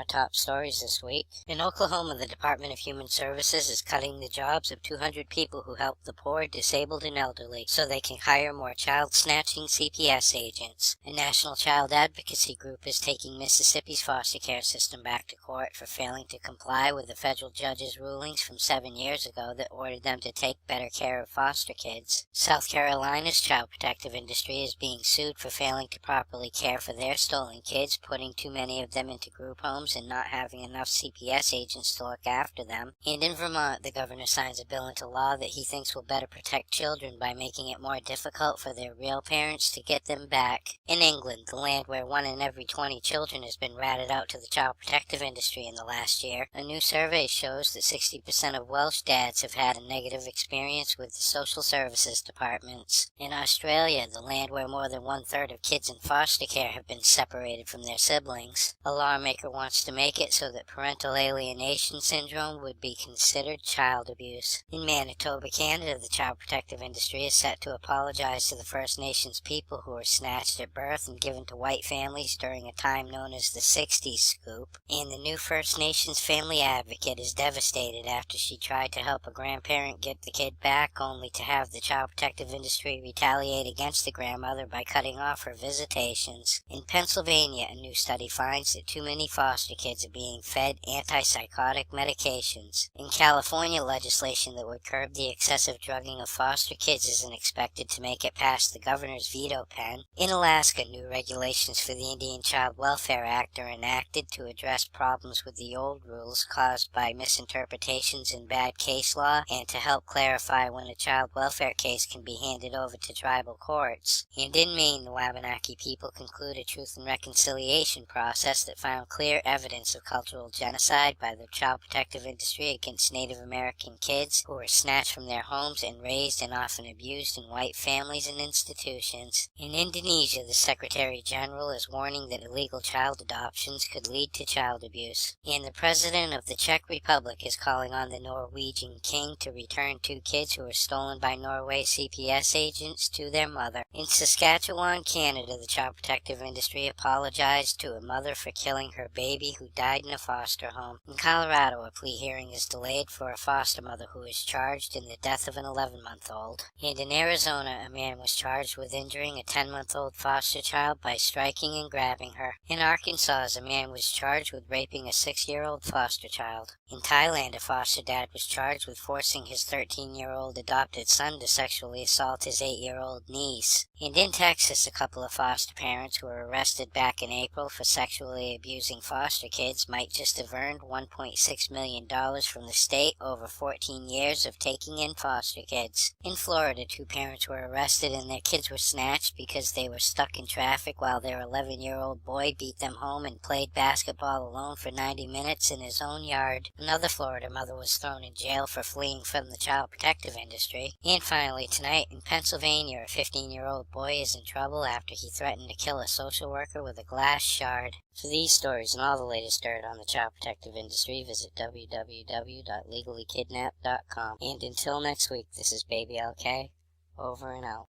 Our top stories this week. In Oklahoma, the Department of Human Services is cutting the jobs of 200 people who help the poor, disabled, and elderly so they can hire more child-snatching CPS agents. A national child advocacy group is taking Mississippi's foster care system back to court for failing to comply with the federal judge's rulings from 7 years ago that ordered them to take better care of foster kids. South Carolina's child protective industry is being sued for failing to properly care for their stolen kids, putting too many of them into group homes and not having enough CPS agents to look after them. And in Vermont, the governor signs a bill into law that he thinks will better protect children by making it more difficult for their real parents to get them back. In England, the land where 1 in every 20 children has been ratted out to the child protective industry in the last year, a new survey shows that 60% of Welsh dads have had a negative experience with the social services departments. In Australia, the land where more than 1/3 of kids in foster care have been separated from their siblings, a lawmaker wants to make it so that parental alienation syndrome would be considered child abuse. In Manitoba, Canada, the child protective industry is set to apologize to the First Nations people who were snatched at birth and given to white families during a time known as the 60s scoop. And the new First Nations family advocate is devastated after she tried to help a grandparent get the kid back, only to have the child protective industry retaliate against the grandmother by cutting off her visitations. In Pennsylvania, a new study finds that too many foster kids are being fed antipsychotic medications. In California, legislation that would curb the excessive drugging of foster kids isn't expected to make it past the governor's veto pen. In Alaska, new regulations for the Indian Child Welfare Act are enacted to address problems with the old rules caused by misinterpretations and bad case law, and to help clarify when a child welfare case can be handed over to tribal courts. And in Maine, the Wabanaki people conclude a truth and reconciliation process that found clear evidence of cultural genocide by the child protective industry against Native American kids who were snatched from their homes and raised and often abused in white families and institutions. In Indonesia, the Secretary General is warning that illegal child adoptions could lead to child abuse. And the President of the Czech Republic is calling on the Norwegian king to return 2 kids who were stolen by Norway CPS agents to their mother. In Saskatchewan, Canada, the child protective industry apologized to a mother for killing her baby who died in a foster home. In Colorado, a plea hearing is delayed for a foster mother who is charged in the death of an 11-month-old. And in Arizona, a man was charged with injuring a 10-month-old foster child by striking and grabbing her. In Arkansas, a man was charged with raping a 6-year-old foster child. In Thailand, a foster dad was charged with forcing his 13-year-old adopted son to sexually assault his 8-year-old niece. And in Texas, a couple of foster parents who were arrested back in April for sexually abusing foster kids might just have earned $1.6 million from the state over 14 years of taking in foster kids. In Florida, 2 parents were arrested and their kids were snatched because they were stuck in traffic while their 11-year-old boy beat them home and played basketball alone for 90 minutes in his own yard. Another Florida mother was thrown in jail for fleeing from the child protective industry. And finally, tonight in Pennsylvania, a 15-year-old boy is in trouble after he threatened to kill a social worker with a glass shard. For these stories and all the latest dirt on the child protective industry, visit www.legallykidnapped.com. And until next week, this is Baby LK, over and out.